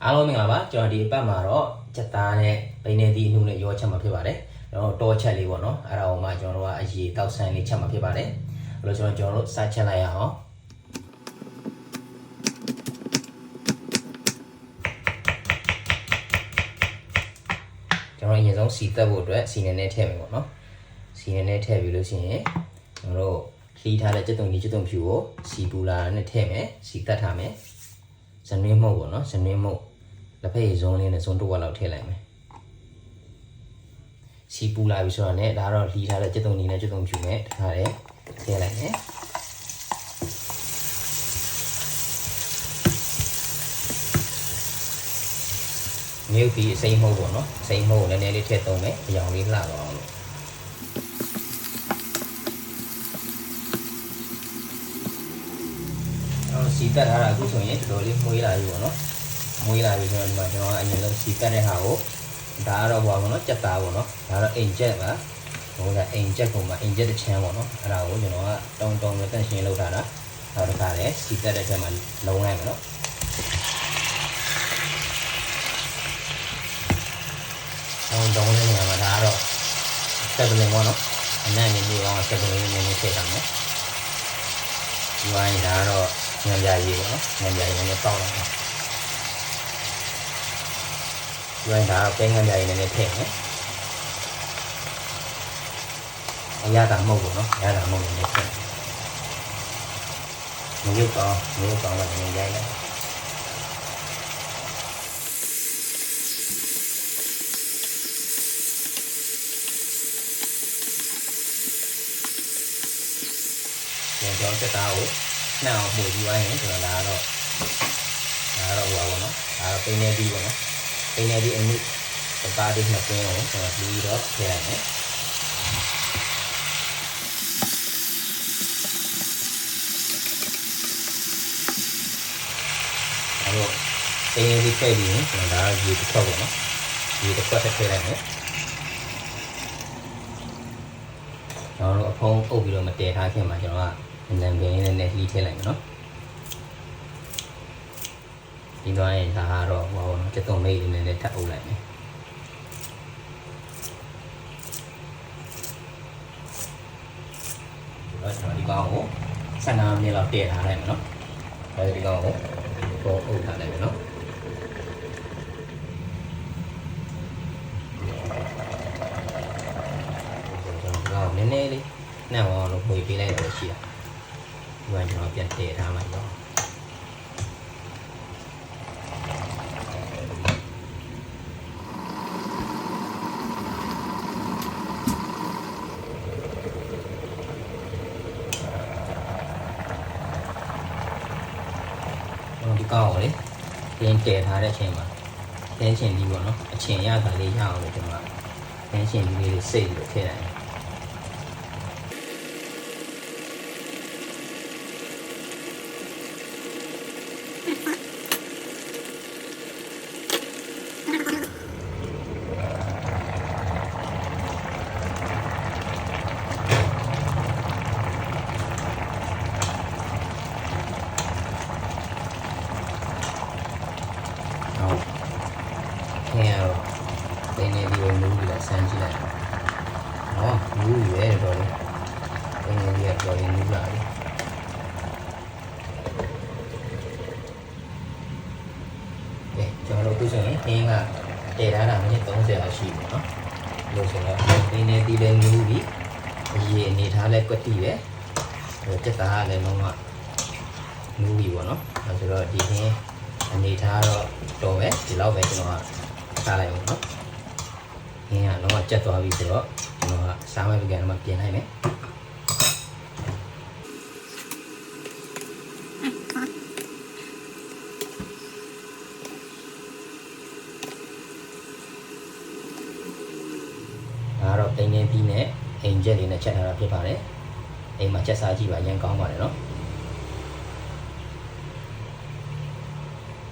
အားလုံးမင်္ဂလာပါကျွန်တော်ဒီအပတ်မှာတော့ချက်သားနဲ့ဘိန်းနေသီးအနှူးနဲ့ရောချက်မှာဖြစ်ပါတယ်ကျွန်တော်တောချက်လေးပေါ့နော်အဲ့ဒါကိုမှကျွန်တော်တို့ကအရေတောက်ဆန်းလေးချက်မှာဖြစ်ပါတယ်အဲ့လိုကျွန်တော်တို့စချက်လိုက်ရအောင်ကျွန်တော်အရင်ဆုံးစီတက်ဖို့အတွက်စီနေနဲ့ထည့်မယ်ပေါ့နော်စီနေနဲ့ထည့်ပြီးလို့ရှိရင်ကျွန်တော်တို့လှီးထားတဲ့ကြက်သွန်ဖြူကိုစီပူလာနဲ့ထည့်မယ်စီတက်ထားမယ်ဇနွေးမှုတ်ပေါ့နော်ဇနွေးမှုတ်လက်ဖက်ရည်စုံလေးနဲ့စုံတစ်ဝက်လောက်ထည့်လိုက်မယ်စီပူလာပြီဆိုတော့ねဒါတော့လှီးထားတဲ့ကြက်သွန်နဲ့ကြက်သွန်ဖြူနဲ့တခါတည်းထည့်လိုက်မယ်မြုပ်ပြီးအစိမ်းမှုတ်ပေါ့နော်အစိမ်းမှုတ်ကိုနည်းနည်းလေးထည့်သုံးမယ်အရောင်လေးလှတော့အောင်လို့စီတက်ထားတာအခုဆိုရင်တော်တော်လေးမှုေးလာပြီပေါ့နော်မှုေးလာပြီဆိုတော့ဒီမှာကျွန်တော်ကအရင်ဆုံးစီတက်တဲ့ဟာကိုဒါကတော့ဟိုပါပေါ့နော်ကြက်သားပေါ့နော်ဒါတော့အိမ်ကြက်ပါဟိုကအိမ်ကြက်ပုံမှာအိမ်ကြက်တစ်ချမ်းပေါ့နော်အဲ့ဒါကိုကျွန်တော်ကတောင်းနဲ့တန့်ရှင်းလုပ်ထားတာနောက်တစ်ခါလည်းစီတက်တဲ့ချက်မှာလုံးလိုက်မယ်နော်တောင်းတဲ့နေရာမှာဒါကတော့စက်ပလင်ပေါ့နော်အနံ့နေပြီးတော့စက်ပလင်နည်းနည်းထည့်ထားမယ်ဒီဝိုင်းဒါကတော့ညံပြားရေးပေါ့နော်ညံပြားရေးနဲ့ပေါက်လိုက်တယ်ဒီဝိုင်းဒါတော့ပဲညံပြားရေးနဲ့ထည့်မယ်အရသာမဟုတ်ဘူးနော်အရသာမဟုတ်ဘူးနဲ့ထည့်မရုပ်ကောင်းလည်းနည်းရိုက်လိုက်ကျွန်တော်ချက်သားကိုနှောက်မှုပြီးသွားရင်ကျွန်တော်ဒါတော့ဟိုပါဘောနော်ဒါတော့ပိနေပြီးပေါ့နော်ပိနေပြီးအမှုသားလေးနှစ်ပင်းကိုကျွန်တော်ပြီးတော့ထည့်လိုက်မယ်အဲ့တော့ပိနေပြီးထည့်ပြီးရင်ကျွန်တော်ဒါရေတစ်ခွက်ပေါ့နော်ရေတစ်ခွက်ထည့်လိုက်မယ်ကျွန်တော်တို့အဖုံးအုပ်ပြီးတော့မတည်ထားခင်မှာကျွန်တော်ကနံပင်လေးနဲ့လှီးထည့်လိုက်မယ်နော်ဒီတော့ရင်ဒါကတော့ဟိုပါနော်ကြက်သွန်မိတ်လေးနဲ့ထပ်အုပ်လိုက်မယ်တော့ကျွန်တော်ဒီကောင်ကို15မိနစ်လောက်တည်ထားလိုက်မယ်နော်အဲဒီကောင်ကိုပေါ်အုပ်ထားလိုက်မယ်နော်နည်းနည်းလေးနှောက်အောင်လို့ပွေပေးလိုက်တော့ရှိတာဒီကကျွန်တော်ပြန်တည်ထားလိုက်တော့ဒီကောက်ကိုလေတင်းတည်ထားတဲ့အချိန်မှာတင်းချင်ပြီးပေါ့နော်အချိန်ရတာလေးရအောင်လို့ကျွန်တော်တင်းချင်ပြီးလေးစိတ်ပြီးထည့်လိုက်เนี่ยเป็นในดีนูးလာစမ်းကြည့်လိုက်။ဟောနူးရဲတော့လေ။เป็นในดีတော့နူးလာပြီ။ကဲကျွန်တော်တို့ခုဆိုရင်အင်းကတည်ထားတာမိနစ်30လောက်ရှိပြီနော်။လို့ဆိုတော့เป็นในดีလည်းနူးပြီ။အရေးအနေထားလဲကွက်တီပဲ။ဟိုတက်တာလည်းလုံးဝနူးပြီပေါ့နော်။အဲဆိုတော့ဒီခင်းအနေထားတော့တော်ပဲဒီလောက်ပဲကျွန်တော်ကစားလိုက်အောင်နော်။ငင်းကတော့ကြက်သွားပြီဆိုတော့ကျွန်တော်ကစားမဲ့ပကံမှာပြင်လိုက်မယ်။ဒါတော့ပိန်နေပြီးနဲ့အိမ်ချက်လေးနဲ့ချက်ထားတာဖြစ်ပါတယ်။အိမ်မှာချက်စားကြည့်ပါရန်ကောင်းပါတယ်နော်။